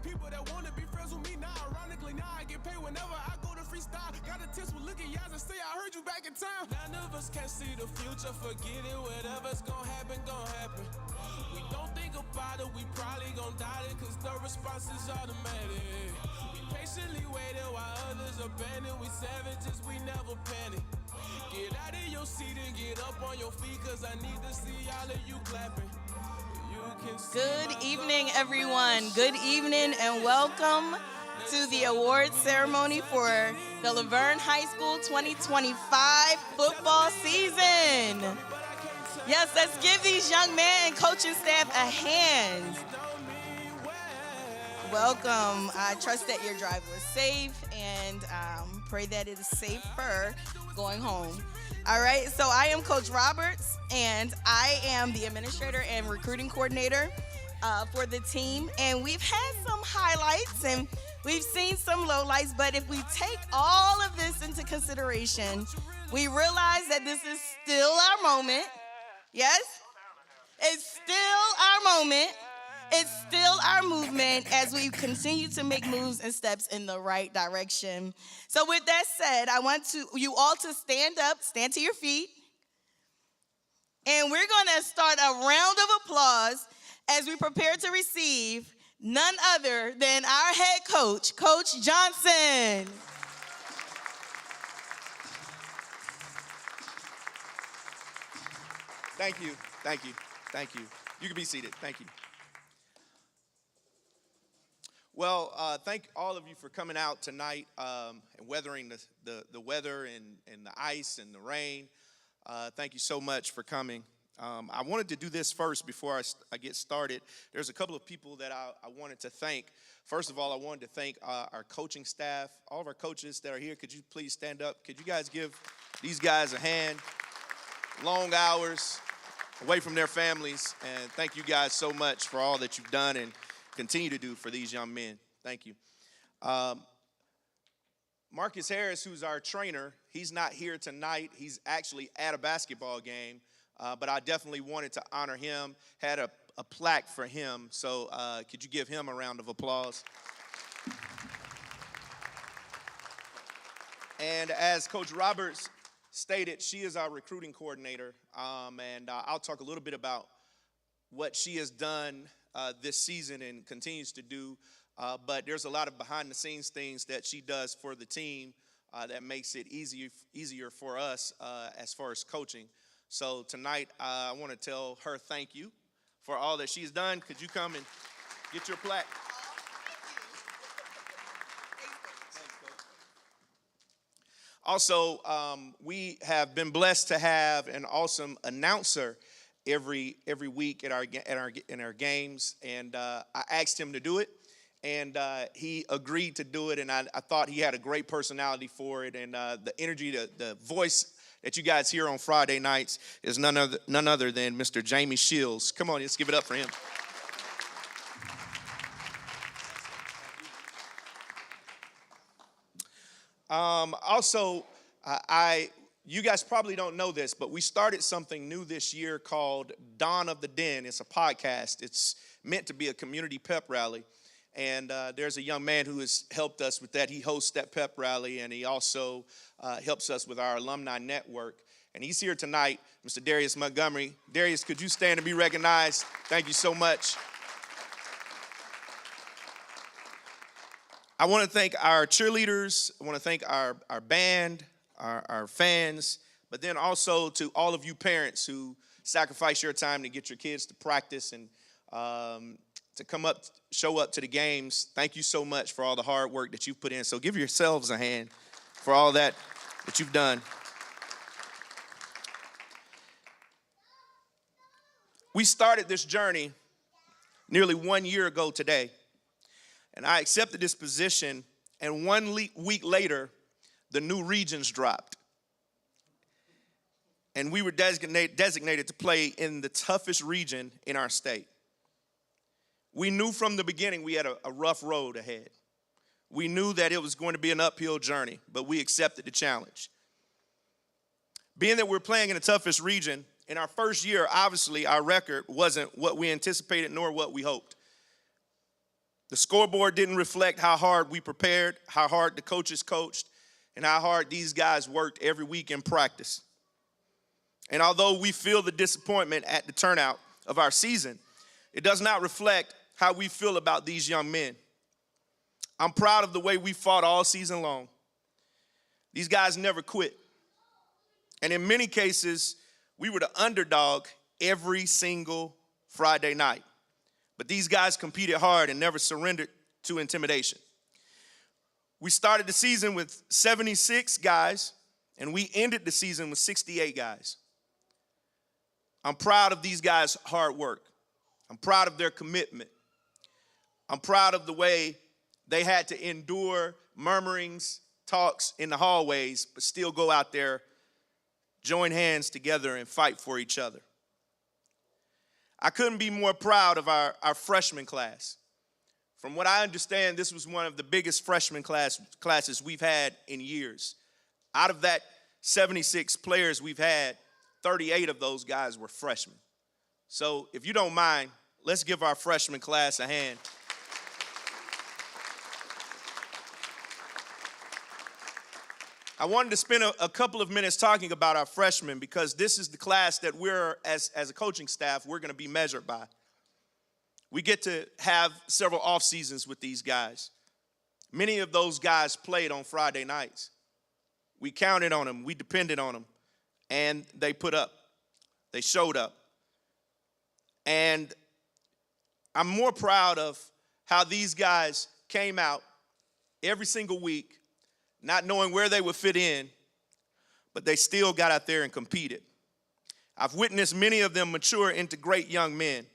people that wanna be friends with me now. Ironically, now I get paid whenever I go to freestyle. Got a test with looking eyes and say I heard you back in town. None of us can see the future, forget it. Whatever's gonna happen, gonna happen. We don't think about it, we probably gon' die it, cause the response is automatic. We patiently waited while others abandoned. We savages, we never panic. Get out of your seat and get up on your feet, cause I need to see all of you clapping. Good evening, everyone. Good evening and welcome to the award ceremony for the Laverne High School 2025 football season. Yes, let's give these young men and coaching staff a hand. Welcome. I trust that your drive was safe and pray that it is safer going home. All right, so I am Coach Roberts, and I am the administrator and recruiting coordinator for the team. And we've had some highlights and we've seen some lowlights, but if we take all of this into consideration, we realize that this is still our moment. Yes? It's still our moment. It's still our movement as we continue to make moves and steps in the right direction. So with that said, I want you all to stand up, stand to your feet. And we're going to start a round of applause as we prepare to receive none other than our head coach, Coach Johnson. Thank you, thank you, thank you. You can be seated, thank you. Well, thank all of you for coming out tonight and weathering the weather and the ice and the rain. Thank you so much for coming. I wanted to do this first before I get started. There's a couple of people that I wanted to thank. First of all, I wanted to thank our coaching staff, all of our coaches that are here. Could you please stand up? Could you guys give these guys a hand? Long hours away from their families, and thank you guys so much for all that you've done and continue to do for these young men. Thank you. Marcus Harris, who's our trainer, he's not here tonight. He's actually at a basketball game, but I definitely wanted to honor him, had a plaque for him. So could you give him a round of applause? And as Coach Roberts stated, she is our recruiting coordinator, and I'll talk a little bit about what she has done this season and continues to do, but there's a lot of behind-the-scenes things that she does for the team that makes it easier for us as far as coaching. So tonight, I want to tell her thank you for all that she's done. Could you come and get your plaque? Also, we have been blessed to have an awesome announcer every week in our games, and I asked him to do it, and he agreed to do it, and I thought he had a great personality for it, and the energy, the voice that you guys hear on Friday nights is none other than Mr. Jamie Shields. Come on, let's give it up for him. Also, you guys probably don't know this, but we started something new this year called Dawn of the Den. It's a podcast. It's meant to be a community pep rally. And there's a young man who has helped us with that. He hosts that pep rally, and he also helps us with our alumni network. And he's here tonight, Mr. Darius Montgomery. Darius, could you stand and be recognized? Thank you so much. I want to thank our cheerleaders. I want to thank our band, our fans, but then also to all of you parents who sacrifice your time to get your kids to practice and to show up to the games. Thank you so much for all the hard work that you've put in. So give yourselves a hand for all that you've done. We started this journey nearly 1 year ago today, and I accepted this position, and 1 week later, the new regions dropped. And we were designated to play in the toughest region in our state. We knew from the beginning we had a rough road ahead. We knew that it was going to be an uphill journey, but we accepted the challenge. Being that we're playing in the toughest region, in our first year, obviously our record wasn't what we anticipated nor what we hoped. The scoreboard didn't reflect how hard we prepared, how hard the coaches coached, and how hard these guys worked every week in practice. And although we feel the disappointment at the turnout of our season, it does not reflect how we feel about these young men. I'm proud of the way we fought all season long. These guys never quit. And in many cases, we were the underdog every single Friday night. But these guys competed hard and never surrendered to intimidation. We started the season with 76 guys, and we ended the season with 68 guys. I'm proud of these guys' hard work. I'm proud of their commitment. I'm proud of the way they had to endure murmurings, talks in the hallways, but still go out there, join hands together, and fight for each other. I couldn't be more proud of our freshman class. From what I understand, this was one of the biggest freshman classes we've had in years. Out of that 76 players we've had, 38 of those guys were freshmen. So if you don't mind, let's give our freshman class a hand. I wanted to spend a couple of minutes talking about our freshmen because this is the class that we're, as a coaching staff, we're going to be measured by. We get to have several off seasons with these guys. Many of those guys played on Friday nights. We counted on them. We depended on them. And they put up. They showed up. And I'm more proud of how these guys came out every single week, not knowing where they would fit in, but they still got out there and competed. I've witnessed many of them mature into great young men.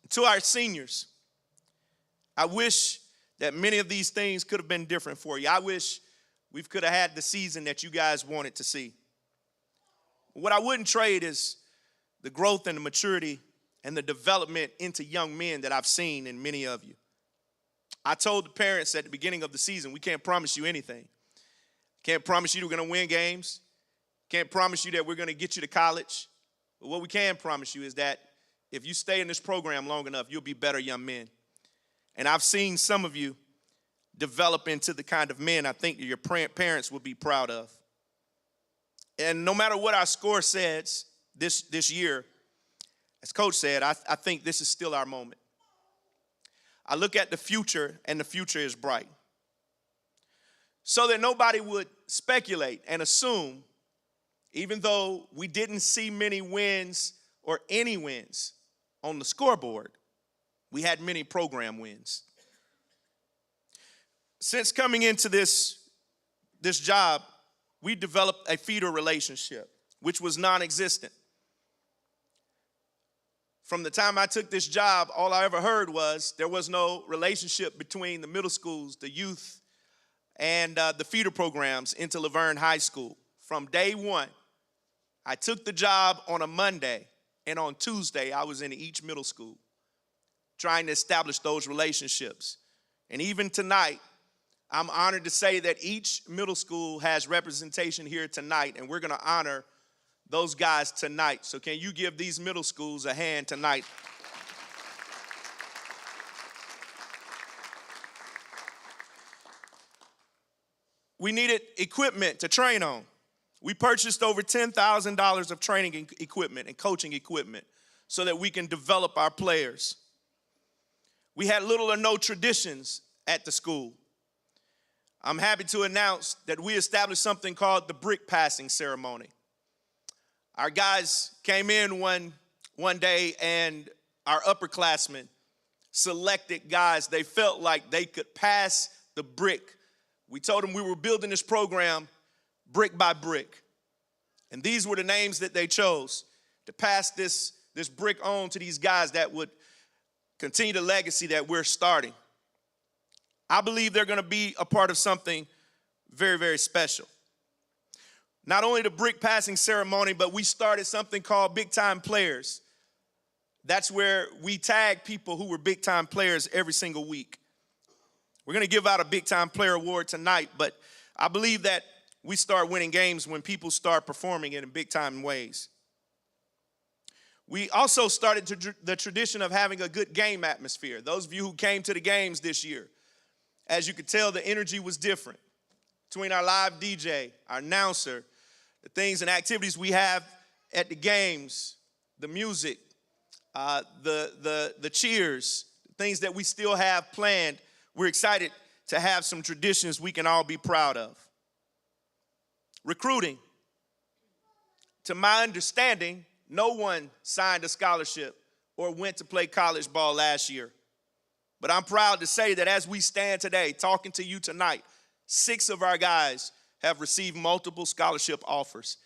To our seniors, I wish that many of these things could have been different for you. I wish we could have had the season that you guys wanted to see. What I wouldn't trade is the growth and the maturity and the development into young men that I've seen in many of you. I told the parents at the beginning of the season, we can't promise you anything. Can't promise you we're going to win games. Can't promise you that we're going to get you to college. But what we can promise you is that if you stay in this program long enough, you'll be better young men. And I've seen some of you develop into the kind of men I think your parents will be proud of. And no matter what our score says this year, as Coach said, I think this is still our moment. I look at the future, and the future is bright. So that nobody would speculate and assume, even though we didn't see many wins or any wins on the scoreboard, we had many program wins. Since coming into this job, we developed a feeder relationship, which was non-existent. From the time I took this job, all I ever heard was there was no relationship between the middle schools, the youth, and the feeder programs into Laverne High School. From day one, I took the job on a Monday, and on Tuesday, I was in each middle school trying to establish those relationships. And even tonight, I'm honored to say that each middle school has representation here tonight, and we're going to honor those guys tonight. So can you give these middle schools a hand tonight? We needed equipment to train on. We purchased over $10,000 of training equipment and coaching equipment so that we can develop our players. We had little or no traditions at the school. I'm happy to announce that we established something called the brick passing ceremony. Our guys came in one day, and our upperclassmen selected guys they felt like they could pass the brick. We told them we were building this program brick by brick. And these were the names that they chose to pass this brick on to these guys that would continue the legacy that we're starting. I believe they're going to be a part of something very, very special. Not only the brick passing ceremony, but we started something called Big Time Players. That's where we tag people who were big time players every single week. We're going to give out a Big Time Player Award tonight, but I believe that we start winning games when people start performing it in big time ways. We also started the tradition of having a good game atmosphere. Those of you who came to the games this year, as you could tell, the energy was different between our live DJ, our announcer, the things and activities we have at the games, the music, the cheers, things that we still have planned. We're excited to have some traditions we can all be proud of. Recruiting. To my understanding, no one signed a scholarship or went to play college ball last year. But I'm proud to say that as we stand today, talking to you tonight, 6 of our guys have received multiple scholarship offers.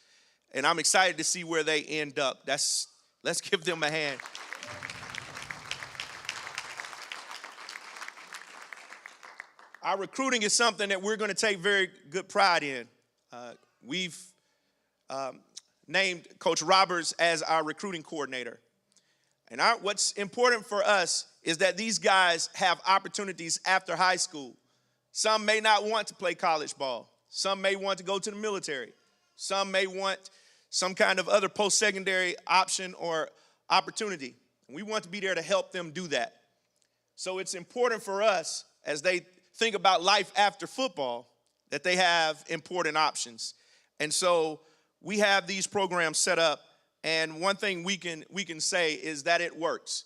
And I'm excited to see where they end up. Let's give them a hand. Our recruiting is something that we're going to take very good pride in. We've named Coach Roberts as our recruiting coordinator. And what's important for us is that these guys have opportunities after high school. Some may not want to play college ball. Some may want to go to the military. Some may want some kind of other post-secondary option or opportunity. And we want to be there to help them do that. So it's important for us, as they think about life after football, that they have important options. And so we have these programs set up, and one thing we can say is that it works.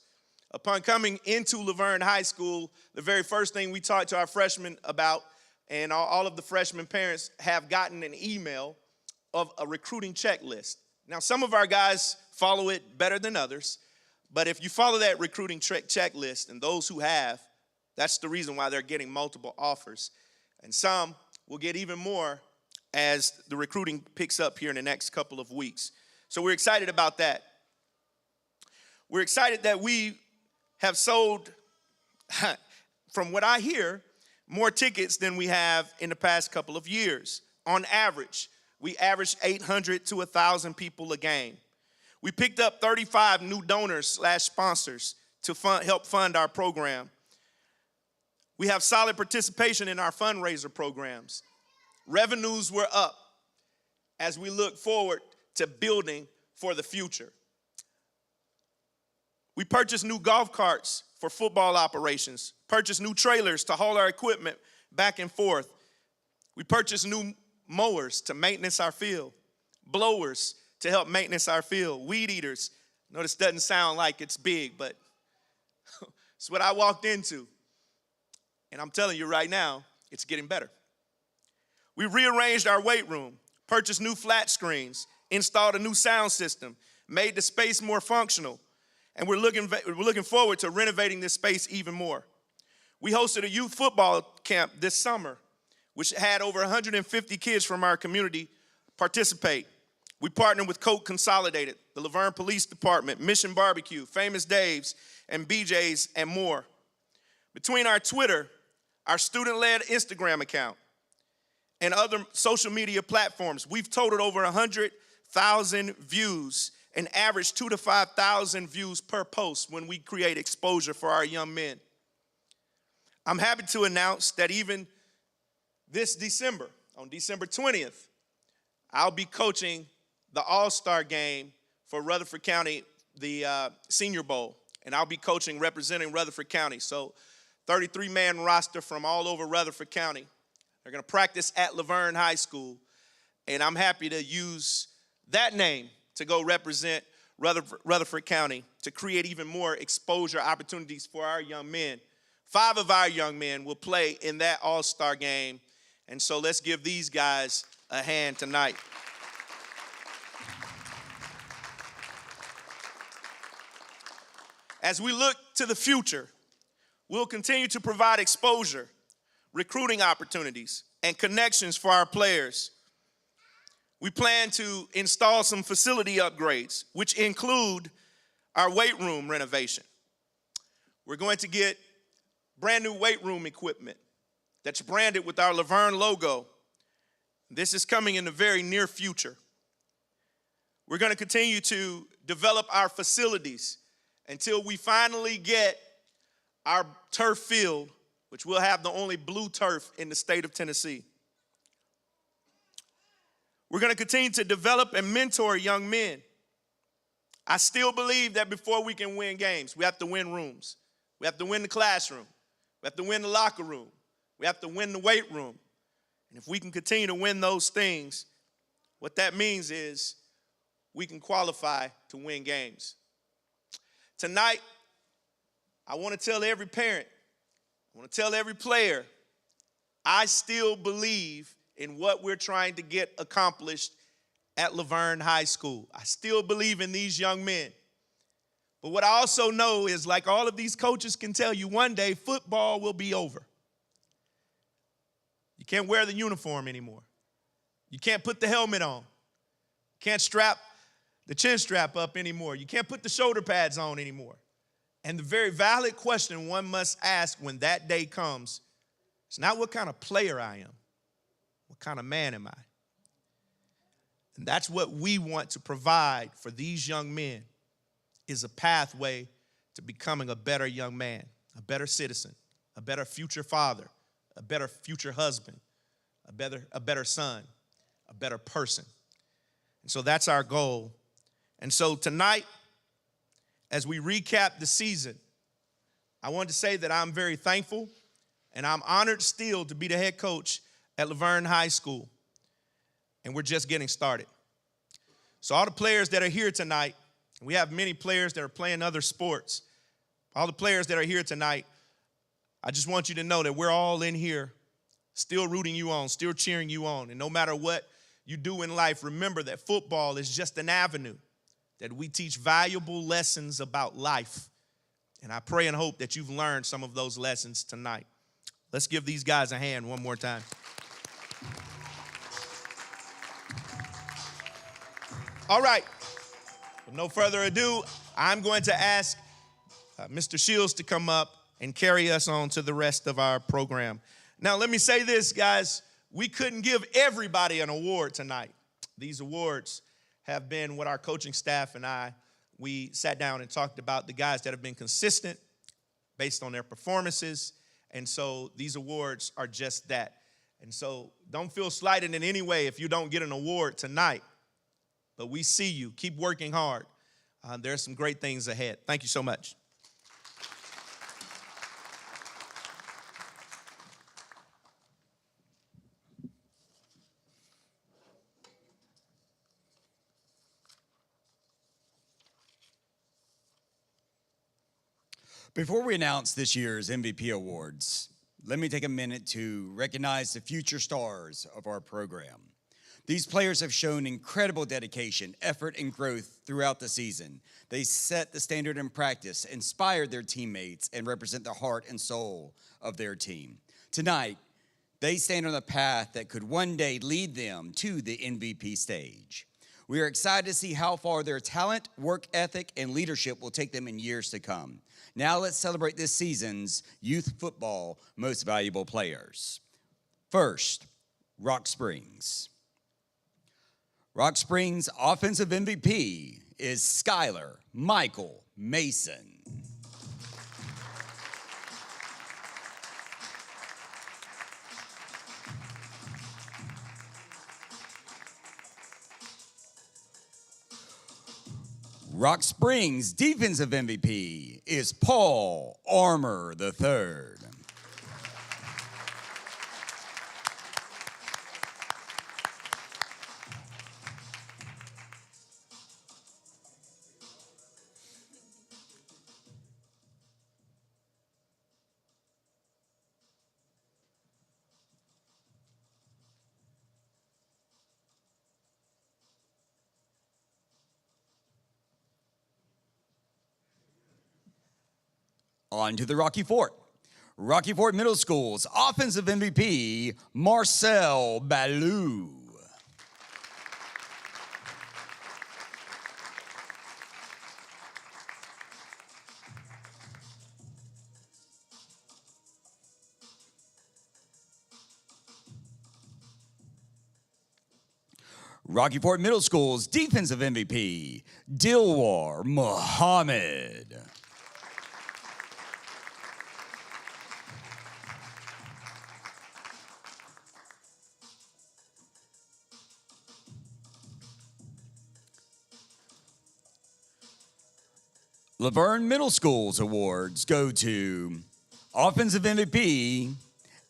Upon coming into Laverne High School, the very first thing we talked to our freshmen about, and all of the freshman parents have gotten an email of a recruiting checklist. Now, some of our guys follow it better than others, but if you follow that recruiting checklist, and those who have, that's the reason why they're getting multiple offers. And some will get even more as the recruiting picks up here in the next couple of weeks. So we're excited about that. We're excited that we have sold, from what I hear, more tickets than we have in the past couple of years. On average, we average 800 to 1,000 people a game. We picked up 35 new donors/sponsors to help fund our program. We have solid participation in our fundraiser programs. Revenues were up as we look forward to building for the future. We purchased new golf carts for football operations, purchased new trailers to haul our equipment back and forth. We purchased new mowers to maintenance our field, blowers to help maintenance our field, weed eaters. I know this doesn't sound like it's big, but it's what I walked into. And I'm telling you right now, it's getting better. We rearranged our weight room, purchased new flat screens, installed a new sound system, made the space more functional, and we're looking forward to renovating this space even more. We hosted a youth football camp this summer, which had over 150 kids from our community participate. We partnered with Coke Consolidated, the Laverne Police Department, Mission Barbecue, Famous Dave's, and BJ's, and more. Between our Twitter, our student-led Instagram account, and other social media platforms, we've totaled over 100,000 views and average 2,000 to 5,000 views per post when we create exposure for our young men. I'm happy to announce that even this December, on December 20th, I'll be coaching the All-Star game for Rutherford County, the Senior Bowl, and I'll be coaching representing Rutherford County. So 33-man roster from all over Rutherford County. They're going to practice at Laverne High School, and I'm happy to use that name to go represent Rutherford County to create even more exposure opportunities for our young men. 5 of our young men will play in that All-Star game, and so let's give these guys a hand tonight. As we look to the future, we'll continue to provide exposure, recruiting opportunities, and connections for our players. We plan to install some facility upgrades, which include our weight room renovation. We're going to get brand new weight room equipment that's branded with our Laverne logo. This is coming in the very near future. We're going to continue to develop our facilities until we finally get our turf field, which will have the only blue turf in the state of Tennessee. We're going to continue to develop and mentor young men. I still believe that before we can win games, we have to win rooms. We have to win the classroom. We have to win the locker room. We have to win the weight room. And if we can continue to win those things, what that means is we can qualify to win games. Tonight, I want to tell every parent, I want to tell every player, I still believe in what we're trying to get accomplished at Laverne High School. I still believe in these young men. But what I also know is, like all of these coaches can tell you, one day football will be over. You can't wear the uniform anymore. You can't put the helmet on. You can't strap the chin strap up anymore. You can't put the shoulder pads on anymore. And the very valid question one must ask when that day comes is not what kind of player I am. What kind of man am I? And that's what we want to provide for these young men, is a pathway to becoming a better young man, a better citizen, a better future father, a better future husband, a better son, a better person. And so that's our goal. And so tonight, as we recap the season, I want to say that I'm very thankful and I'm honored still to be the head coach at Laverne High School. And we're just getting started. So all the players that are here tonight, we have many players that are playing other sports. All the players that are here tonight, I just want you to know that we're all in here still rooting you on, still cheering you on. And no matter what you do in life, remember that football is just an avenue that we teach valuable lessons about life. And I pray and hope that you've learned some of those lessons tonight. Let's give these guys a hand one more time. All right, with no further ado, I'm going to ask Mr. Shields to come up and carry us on to the rest of our program. Now, let me say this, guys. We couldn't give everybody an award tonight. These awards have been what our coaching staff and we sat down and talked about the guys that have been consistent based on their performances. And so these awards are just that. And so don't feel slighted in any way if you don't get an award tonight. But we see you. Keep working hard. There's some great things ahead. Thank you so much. Before we announce this year's MVP awards, let me take a minute to recognize the future stars of our program. These players have shown incredible dedication, effort, and growth throughout the season. They set the standard in practice, inspired their teammates, and represent the heart and soul of their team. Tonight, they stand on a path that could one day lead them to the MVP stage. We are excited to see how far their talent, work ethic, and leadership will take them in years to come. Now let's celebrate this season's youth football most valuable players. First, Rock Springs. Rock Springs' offensive MVP is Skylar Michael Mason. Rock Springs' defensive MVP is Paul Armour III. On to the Rocky Fort. Rocky Fort Middle School's offensive MVP, Marcel Ballou. Rocky Fort Middle School's defensive MVP, Dilwar Muhammad. Laverne Middle School's awards go to Offensive MVP,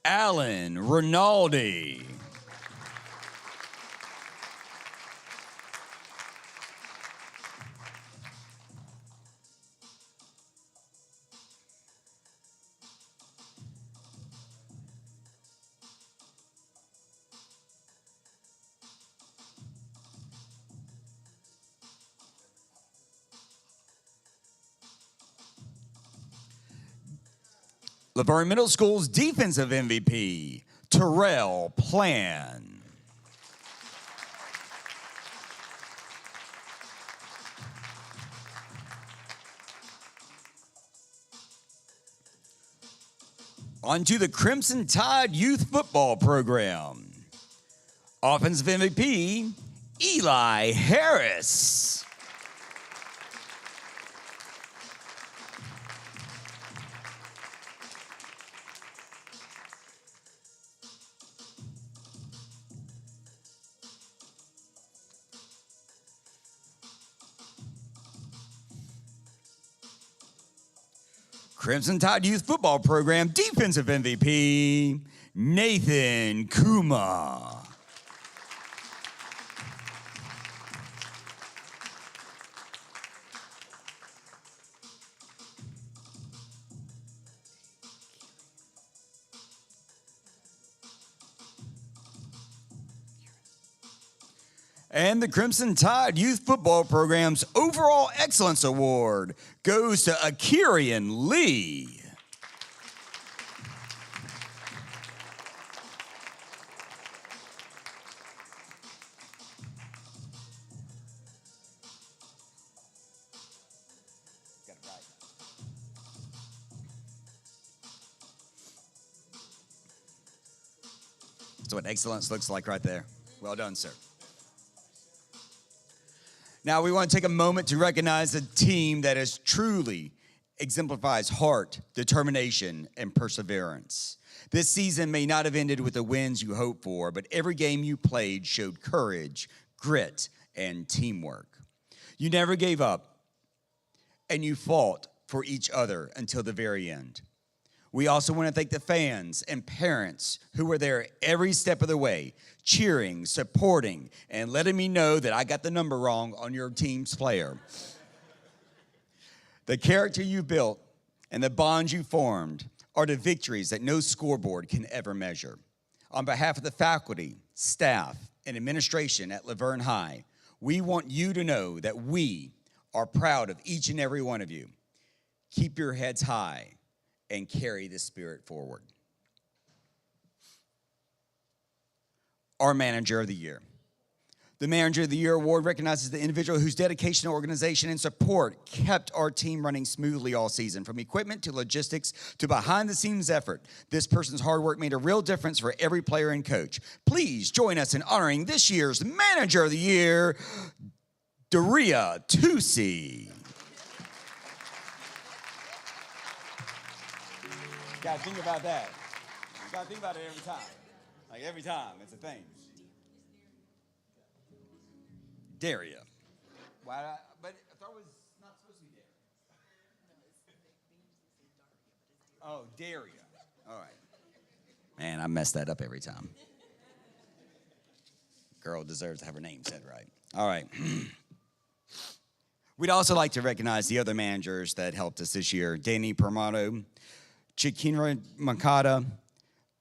Alan Rinaldi. Laverne Middle School's defensive MVP, Terrell Plan. On to the Crimson Tide Youth Football Program. Offensive MVP, Eli Harris. Crimson Tide Youth Football Program Defensive MVP, Nathan Kuma. And the Crimson Tide Youth Football Program's Overall Excellence Award goes to Akirian Lee. That's what excellence looks like right there. Well done, sir. Now we want to take a moment to recognize a team that has truly exemplifies heart, determination, and perseverance. This season may not have ended with the wins you hoped for, but every game you played showed courage, grit, and teamwork. You never gave up, and you fought for each other until the very end. We also want to thank the fans and parents who were there every step of the way, cheering, supporting, and letting me know that I got the number wrong on your team's player. The character you built and the bonds you formed are the victories that no scoreboard can ever measure. On behalf of the faculty, staff, and administration at Laverne High, we want you to know that we are proud of each and every one of you. Keep your heads high and carry this spirit forward. Our Manager of the Year. The Manager of the Year award recognizes the individual whose dedication, organization, and support kept our team running smoothly all season. From equipment to logistics to behind-the-scenes effort, this person's hard work made a real difference for every player and coach. Please join us in honoring this year's Manager of the Year, Daria Tusi. You gotta think about that. You gotta think about it every time. Like every time, it's a thing. Daria. Why? But I thought it was not supposed to be Daria. Oh, Daria. All right. Man, I mess that up every time. Girl deserves to have her name said right. All right. We'd also like to recognize the other managers that helped us this year. Danny Permato, Chikinra Makata,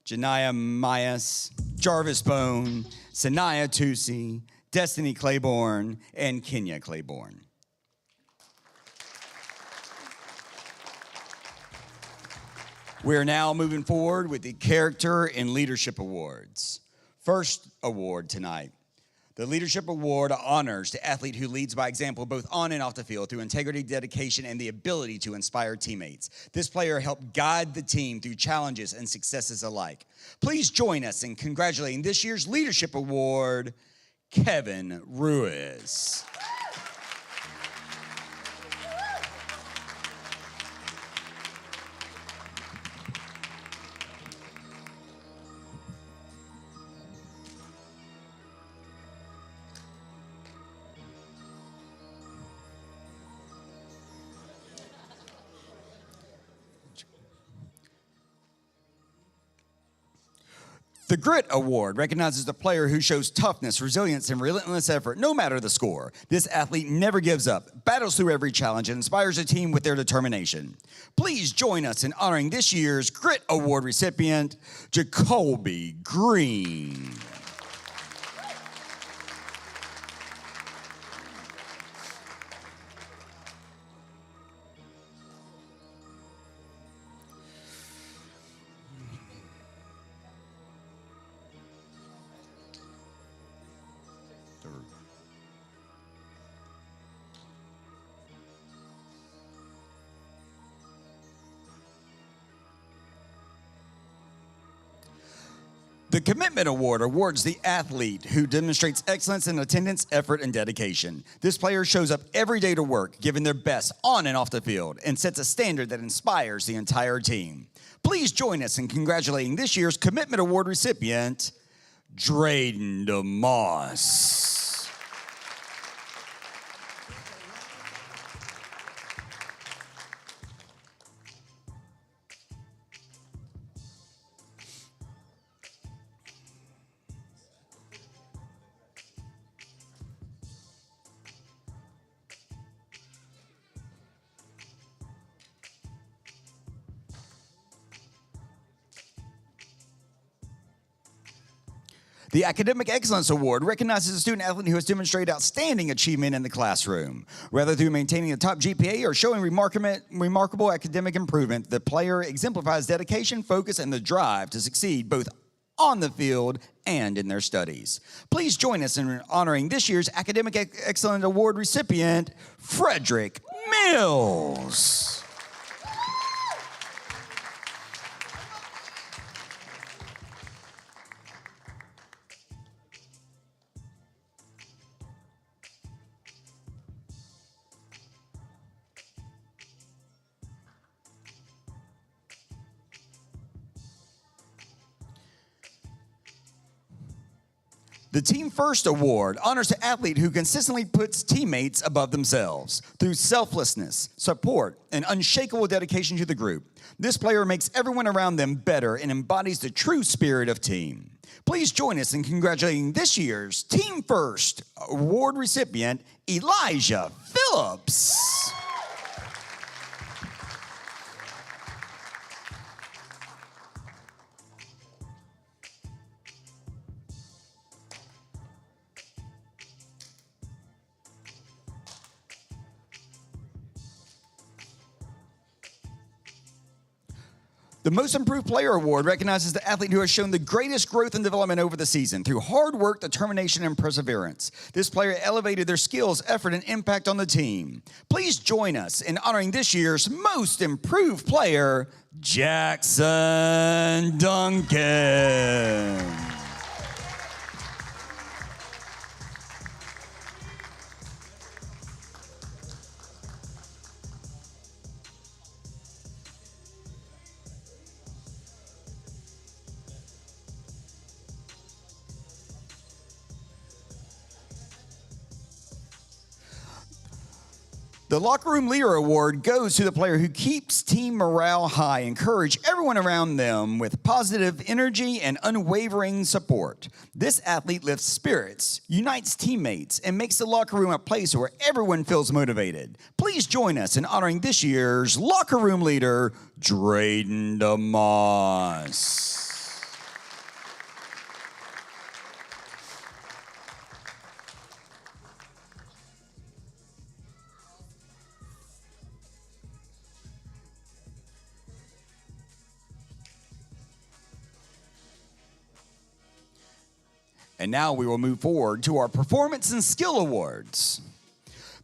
Janaya Mayas, Jarvis Bone, Sanaya Tusi, Destiny Claiborne, and Kenya Claiborne. We're now moving forward with the Character and Leadership Awards. First award tonight. The Leadership Award honors the athlete who leads by example both on and off the field through integrity, dedication, and the ability to inspire teammates. This player helped guide the team through challenges and successes alike. Please join us in congratulating this year's Leadership Award, Kevin Ruiz. The Grit Award recognizes the player who shows toughness, resilience, and relentless effort no matter the score. This athlete never gives up, battles through every challenge, and inspires a team with their determination. Please join us in honoring this year's Grit Award recipient, Jacoby Green. The Commitment Award awards the athlete who demonstrates excellence in attendance, effort, and dedication. This player shows up every day to work, giving their best on and off the field, and sets a standard that inspires the entire team. Please join us in congratulating this year's Commitment Award recipient, Drayden DeMoss. The Academic Excellence Award recognizes a student athlete who has demonstrated outstanding achievement in the classroom. Whether through maintaining a top GPA or showing remarkable academic improvement, the player exemplifies dedication, focus, and the drive to succeed both on the field and in their studies. Please join us in honoring this year's Academic Excellence Award recipient, Frederick Mills. The Team First Award honors an athlete who consistently puts teammates above themselves through selflessness, support, and unshakable dedication to the group. This player makes everyone around them better and embodies the true spirit of team. Please join us in congratulating this year's Team First Award recipient, Elijah Phillips. The Most Improved Player Award recognizes the athlete who has shown the greatest growth and development over the season through hard work, determination, and perseverance. This player elevated their skills, effort, and impact on the team. Please join us in honoring this year's Most Improved Player, Jackson Duncan. The Locker Room Leader Award goes to the player who keeps team morale high, encourage everyone around them with positive energy and unwavering support. This athlete lifts spirits, unites teammates, and makes the locker room a place where everyone feels motivated. Please join us in honoring this year's Locker Room Leader, Drayden DeMoss. And now we will move forward to our Performance and Skill Awards.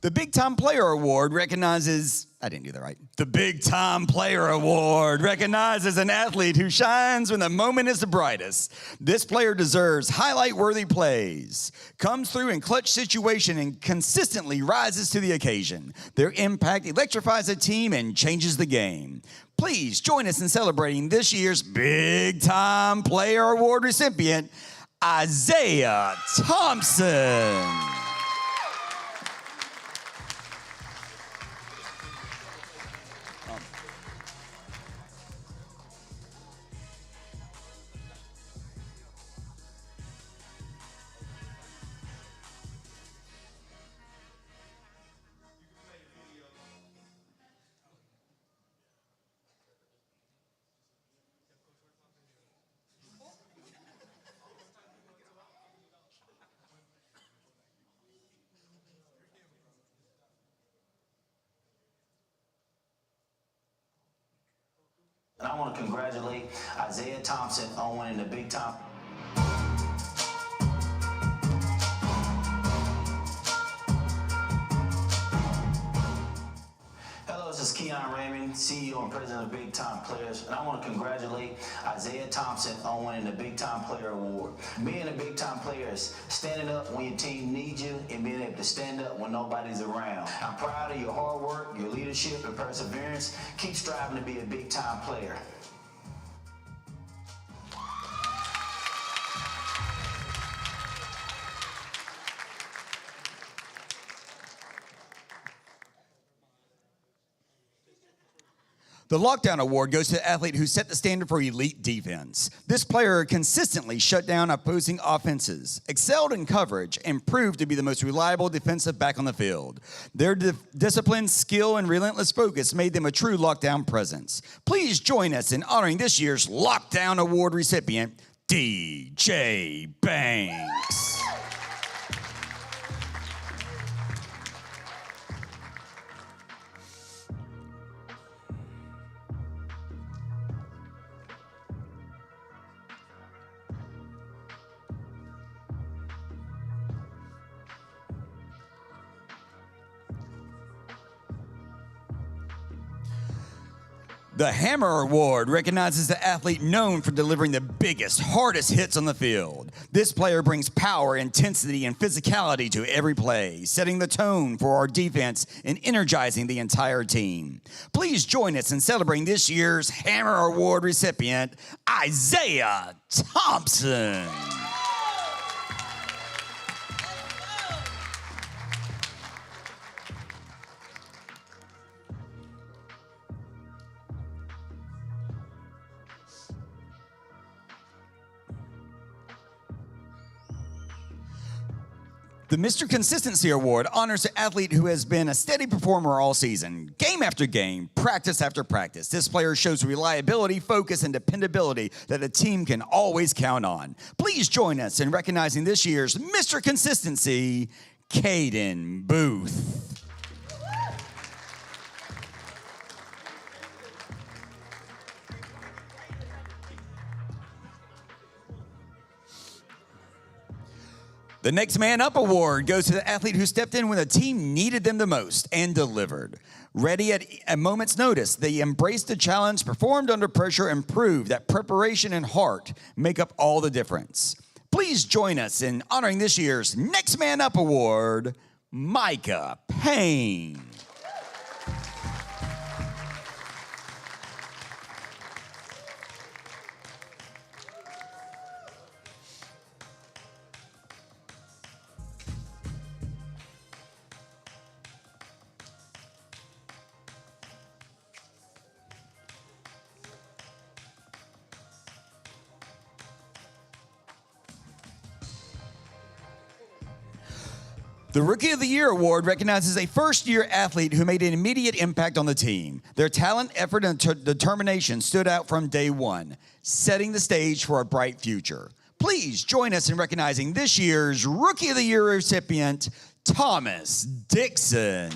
The Big Time Player Award recognizes, I didn't do that right. The Big Time Player Award recognizes an athlete who shines when the moment is the brightest. This player deserves highlight-worthy plays, comes through in clutch situation, and consistently rises to the occasion. Their impact electrifies a team and changes the game. Please join us in celebrating this year's Big Time Player Award recipient, Isaiah Thompson. And I want to congratulate Isaiah Thompson on winning the big time. Hello, this is Keon Raymond, CEO and President of Big Time Players, and I want to congratulate Isaiah Thompson on winning the Big Time Player Award. Being a Big Time Player is standing up when your team needs you and being able to stand up when nobody's around. I'm proud of your hard work, your leadership, and perseverance. Keep striving to be a Big Time Player. The Lockdown Award goes to the athlete who set the standard for elite defense. This player consistently shut down opposing offenses, excelled in coverage, and proved to be the most reliable defensive back on the field. Their discipline, skill, and relentless focus made them a true lockdown presence. Please join us in honoring this year's Lockdown Award recipient, DJ Banks. The Hammer Award recognizes the athlete known for delivering the biggest, hardest hits on the field. This player brings power, intensity, and physicality to every play, setting the tone for our defense and energizing the entire team. Please join us in celebrating this year's Hammer Award recipient, Isaiah Thompson. The Mr. Consistency Award honors the athlete who has been a steady performer all season, game after game, practice after practice. This player shows reliability, focus, and dependability that a team can always count on. Please join us in recognizing this year's Mr. Consistency, Caden Booth. The Next Man Up Award goes to the athlete who stepped in when the team needed them the most and delivered. Ready at a moment's notice, they embraced the challenge, performed under pressure, and proved that preparation and heart make up all the difference. Please join us in honoring this year's Next Man Up Award, Micah Payne. The Rookie of the Year Award recognizes a first-year athlete who made an immediate impact on the team. Their talent, effort, and determination stood out from day one, setting the stage for a bright future. Please join us in recognizing this year's Rookie of the Year recipient, Thomas Dixon.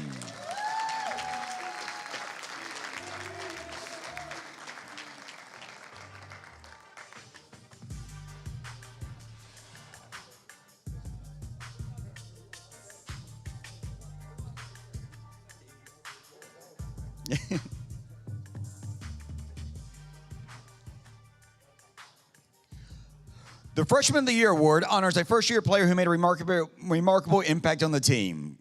The Freshman of the Year Award honors a first-year player who made a remarkable impact on the team.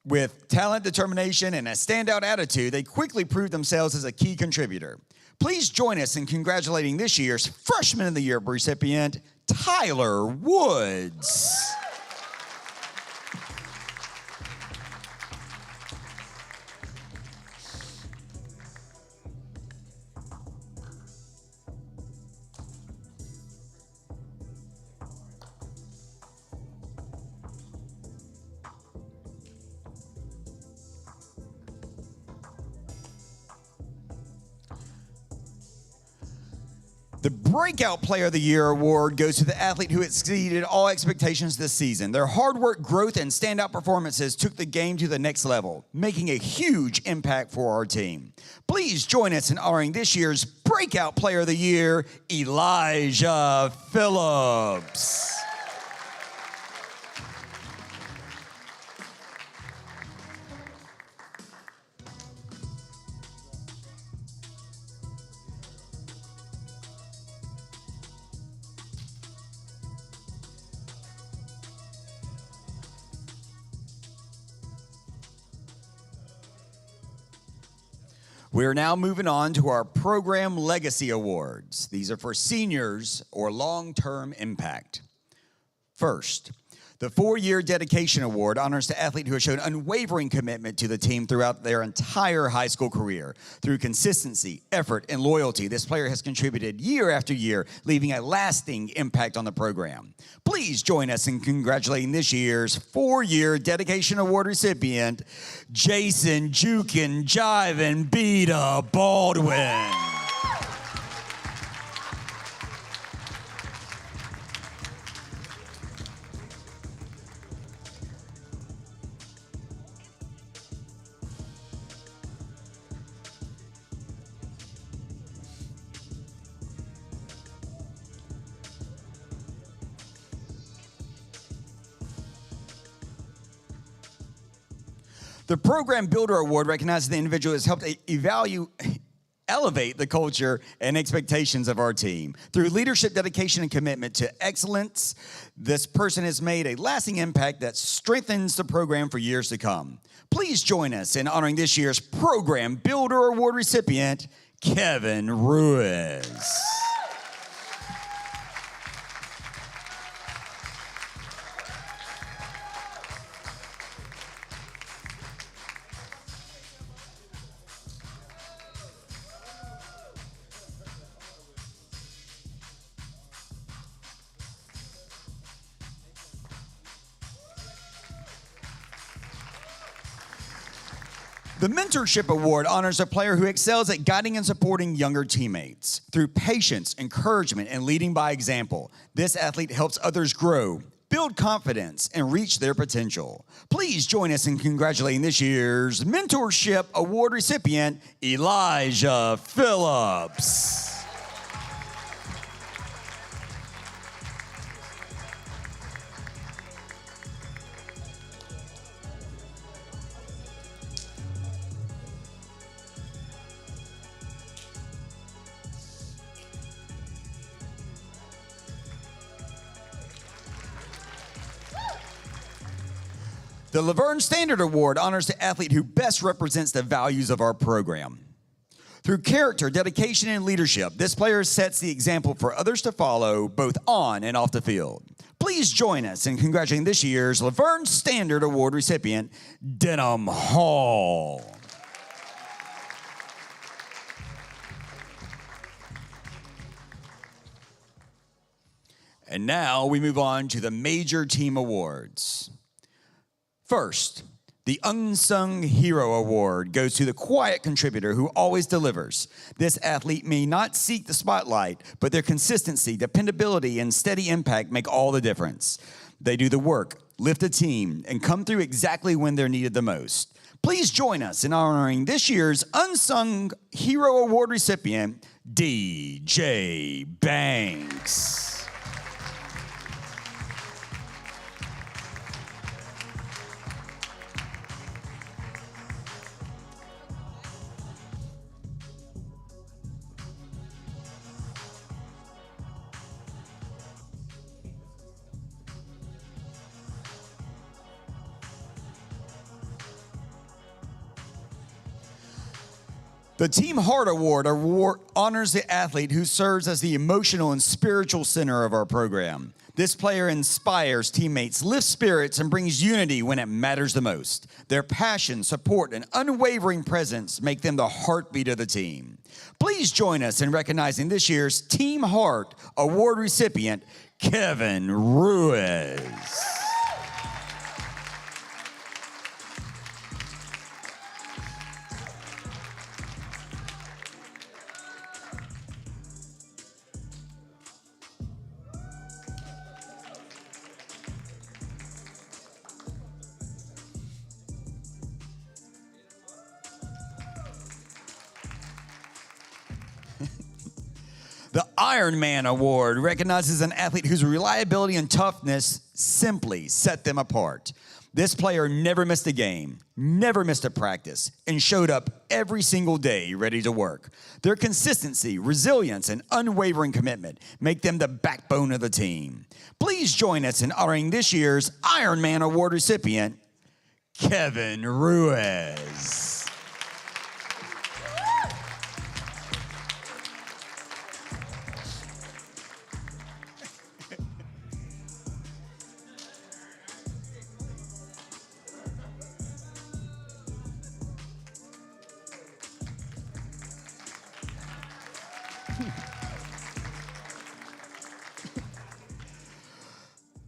With talent, determination, and a standout attitude, they quickly proved themselves as a key contributor. Please join us in congratulating this year's Freshman of the Year recipient, Tyler Woods. The Breakout Player of the Year award goes to the athlete who exceeded all expectations this season. Their hard work, growth, and standout performances took the game to the next level, making a huge impact for our team. Please join us in honoring this year's Breakout Player of the Year, Elijah Phillips. We're now moving on to our Program Legacy Awards. These are for seniors or long-term impact. First, the 4-year Dedication Award honors the athlete who has shown unwavering commitment to the team throughout their entire high school career. Through consistency, effort, and loyalty, this player has contributed year after year, leaving a lasting impact on the program. Please join us in congratulating this year's 4-year Dedication Award recipient, Jason Jukin Jivin Beta Baldwin. The Program Builder Award recognizes the individual who has helped elevate the culture and expectations of our team. Through leadership, dedication, and commitment to excellence, this person has made a lasting impact that strengthens the program for years to come. Please join us in honoring this year's Program Builder Award recipient, Kevin Ruiz. The Mentorship Award honors a player who excels at guiding and supporting younger teammates. Through patience, encouragement, and leading by example, this athlete helps others grow, build confidence, and reach their potential. Please join us in congratulating this year's Mentorship Award recipient, Elijah Phillips. The Laverne Standard Award honors the athlete who best represents the values of our program. Through character, dedication, and leadership, this player sets the example for others to follow, both on and off the field. Please join us in congratulating this year's Laverne Standard Award recipient, Denham Hall. And now we move on to the Major Team Awards. First, the Unsung Hero Award goes to the quiet contributor who always delivers. This athlete may not seek the spotlight, but their consistency, dependability, and steady impact make all the difference. They do the work, lift a team, and come through exactly when they're needed the most. Please join us in honoring this year's Unsung Hero Award recipient, DJ Banks. The Team Heart Award honors the athlete who serves as the emotional and spiritual center of our program. This player inspires teammates, lifts spirits, and brings unity when it matters the most. Their passion, support, and unwavering presence make them the heartbeat of the team. Please join us in recognizing this year's Team Heart Award recipient, Kevin Ruiz. The Iron Man Award recognizes an athlete whose reliability and toughness simply set them apart. This player never missed a game, never missed a practice, and showed up every single day ready to work. Their consistency, resilience, and unwavering commitment make them the backbone of the team. Please join us in honoring this year's Iron Man Award recipient, Kevin Ruiz.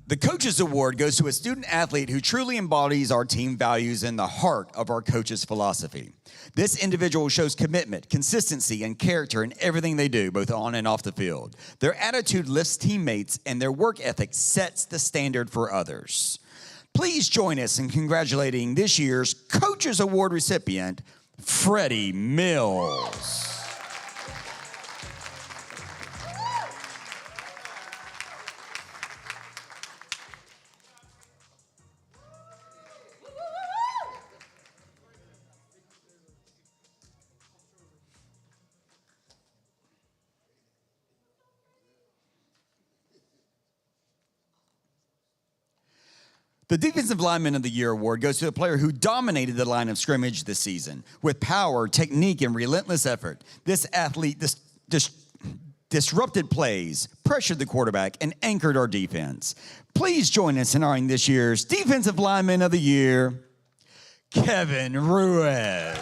The Coaches Award goes to a student athlete who truly embodies our team values and the heart of our coaches' philosophy. This individual shows commitment, consistency, and character in everything they do, both on and off the field. Their attitude lifts teammates, and their work ethic sets the standard for others. Please join us in congratulating this year's Coaches Award recipient, Freddie Mills. The Defensive Lineman of the Year award goes to a player who dominated the line of scrimmage this season with power, technique, and relentless effort. This athlete disrupted plays, pressured the quarterback, and anchored our defense. Please join us in honoring this year's Defensive Lineman of the Year, Kevin Ruiz.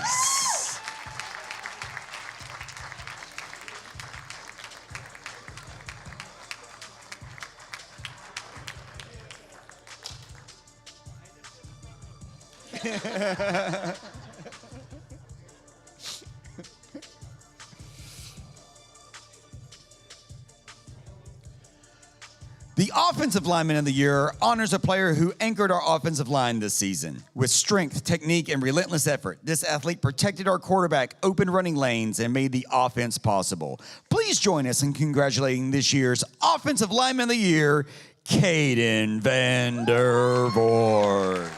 The Offensive Lineman of the Year honors a player who anchored our offensive line this season. With strength, technique, and relentless effort, this athlete protected our quarterback, opened running lanes, and made the offense possible. Please join us in congratulating this year's Offensive Lineman of the Year, Caden Vandervoort.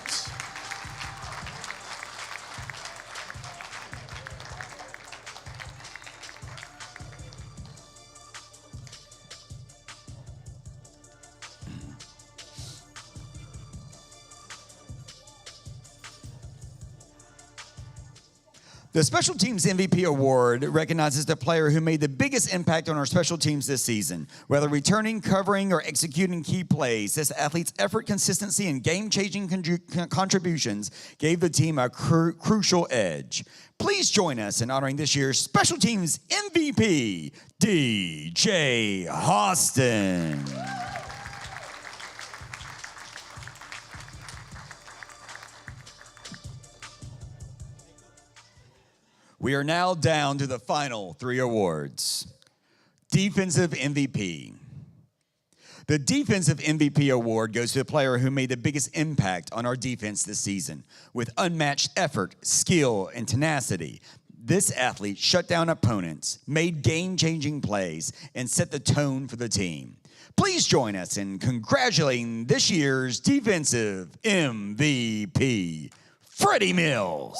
The Special Teams MVP Award recognizes the player who made the biggest impact on our special teams this season. Whether returning, covering, or executing key plays, this athlete's effort, consistency, and game-changing contributions gave the team a crucial edge. Please join us in honoring this year's Special Teams MVP, DJ Austin. We are now down to the final three awards. Defensive MVP. The Defensive MVP Award goes to the player who made the biggest impact on our defense this season. With unmatched effort, skill, and tenacity, this athlete shut down opponents, made game-changing plays, and set the tone for the team. Please join us in congratulating this year's Defensive MVP, Freddie Mills.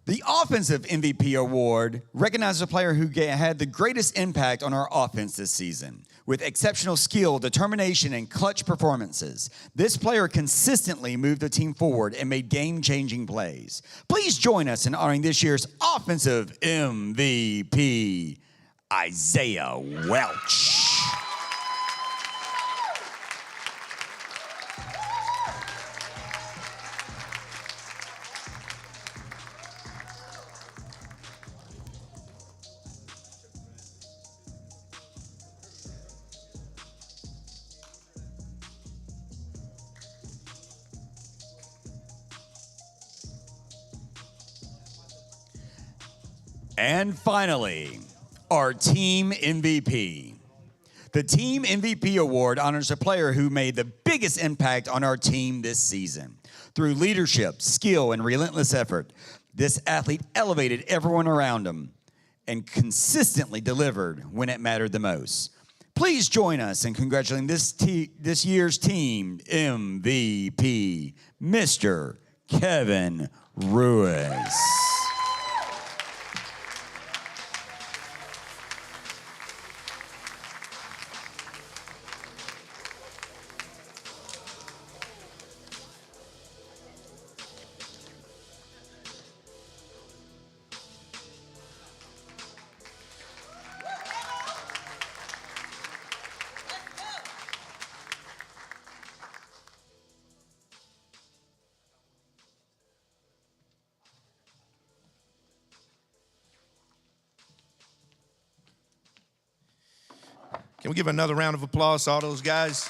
The Offensive MVP Award recognizes a player who had the greatest impact on our offense this season. With exceptional skill, determination, and clutch performances, this player consistently moved the team forward and made game-changing plays. Please join us in honoring this year's Offensive MVP, Isaiah Welch. And finally, our team MVP. The Team MVP Award honors a player who made the biggest impact on our team this season. Through leadership, skill, and relentless effort, this athlete elevated everyone around him and consistently delivered when it mattered the most. Please join us in congratulating this year's team MVP, Mr. Kevin Ruiz. Can we give another round of applause to all those guys?